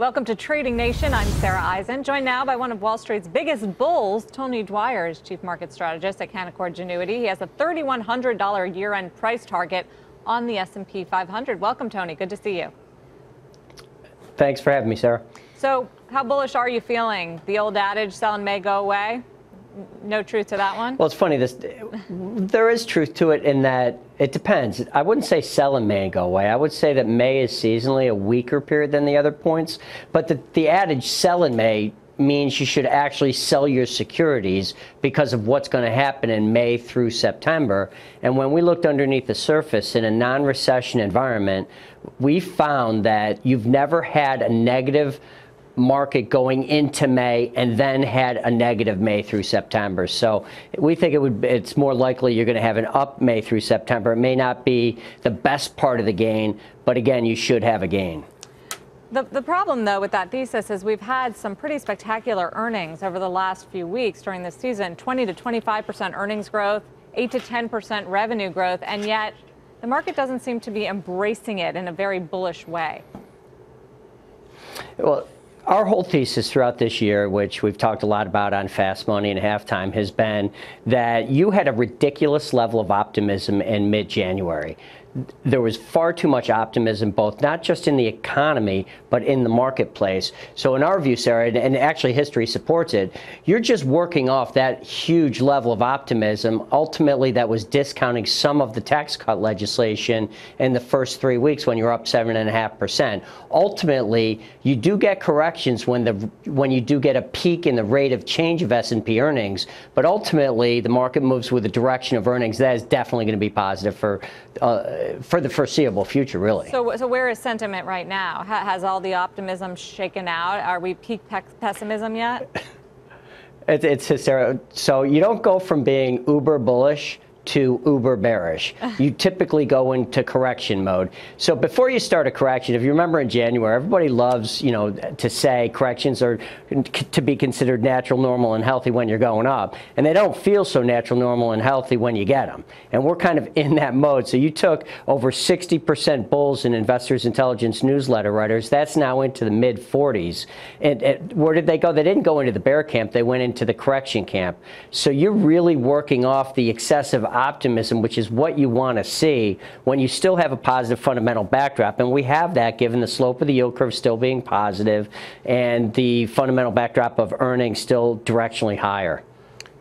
Welcome to Trading Nation. I'm Sara Eisen, joined now by one of Wall Street's biggest bulls, Tony Dwyer, is Chief Market Strategist at Canaccord Genuity. He has a $3,100 year-end price target on the S&P 500. Welcome, Tony. Good to see you. Thanks for having me, Sarah. So how bullish are you feeling? The old adage, sell in May, go away? No truth to that one? Well, it's funny. There is truth to it in that it depends. I wouldn't say sell in May and go away. I would say that May is seasonally a weaker period than the other points. But the adage sell in May means you should actually sell your securities because of what's going to happen in May through September. And when we looked underneath the surface in a non-recession environment, we found that you've never had a negative market going into May and then had a negative May through September. So we think it's more likely you're going to have an up May through September. It may not be the best part of the gain, but again, you should have a gain. The problem, though, with that thesis is we've had some pretty spectacular earnings over the last few weeks during this season, 20 to 25% earnings growth, 8 to 10% revenue growth, and yet the market doesn't seem to be embracing it in a very bullish way. Well, our whole thesis throughout this year, which we've talked a lot about on Fast Money and Halftime, has been that you had a ridiculous level of optimism in mid-January. There was far too much optimism, both not just in the economy, but in the marketplace. So in our view, Sarah, and actually history supports it, you're just working off that huge level of optimism. Ultimately, that was discounting some of the tax cut legislation in the first 3 weeks when you're up 7.5%. Ultimately, you do get corrections when you do get a peak in the rate of change of S&P earnings, but ultimately the market moves with the direction of earnings. That is definitely going to be positive for the foreseeable future, really. So where is sentiment right now? Has all the optimism shaken out? Are we peak pessimism yet? It's hysterical. So you don't go from being uber bullish to uber bearish. You typically go into correction mode. So before you start a correction, if you remember in January, everybody loves, to say corrections are to be considered natural, normal, and healthy when you're going up. And they don't feel so natural, normal, and healthy when you get them. And we're kind of in that mode. So you took over 60% bulls in Investors Intelligence newsletter writers. That's now into the mid-40s. And where did they go? They didn't go into the bear camp. They went into the correction camp. So you're really working off the excessive optimism, which is what you want to see when you still have a positive fundamental backdrop. And we have that given the slope of the yield curve still being positive and the fundamental backdrop of earnings still directionally higher.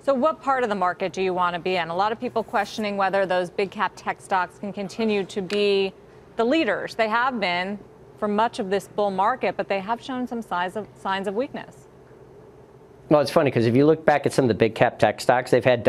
So what part of the market do you want to be in? A lot of people questioning whether those big cap tech stocks can continue to be the leaders. They have been for much of this bull market, but they have shown some signs of weakness. Well, it's funny because if you look back at some of the big cap tech stocks, they've had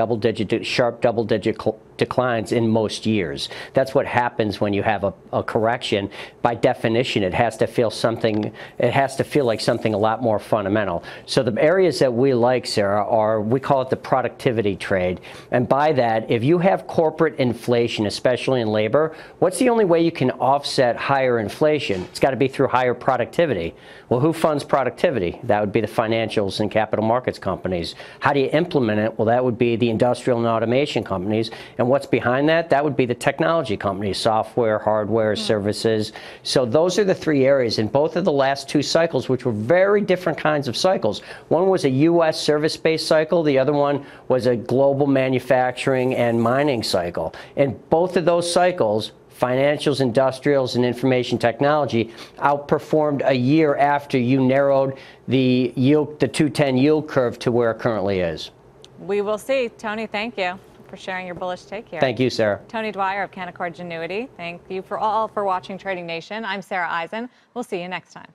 sharp double-digit declines in most years. That's what happens when you have a correction. By definition, it has to feel like something a lot more fundamental. So the areas that we like, Sarah, we call it the productivity trade. And by that, if you have corporate inflation, especially in labor, what's the only way you can offset higher inflation? It's got to be through higher productivity. Well, who funds productivity? That would be the financials and capital markets companies. How do you implement it? Well, that would be the industrial and automation companies. And what's behind that? That would be the technology companies, software, hardware, services. So those are the three areas in both of the last two cycles, which were very different kinds of cycles. One was a U.S. service-based cycle. The other one was a global manufacturing and mining cycle. In both of those cycles, financials, industrials, and information technology outperformed a year after you narrowed the 210 yield curve to where it currently is. We will see. Tony, thank you for sharing your bullish take here. Thank you, Sarah. Tony Dwyer of Canaccord Genuity. Thank you all for watching Trading Nation. I'm Sara Eisen. We'll see you next time.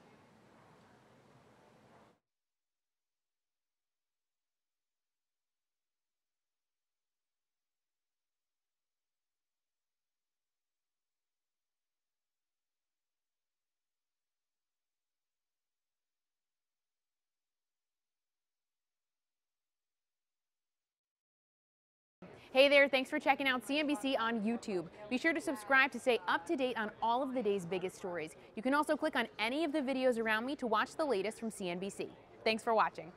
Hey there, thanks for checking out CNBC on YouTube. Be sure to subscribe to stay up to date on all of the day's biggest stories. You can also click on any of the videos around me to watch the latest from CNBC. Thanks for watching.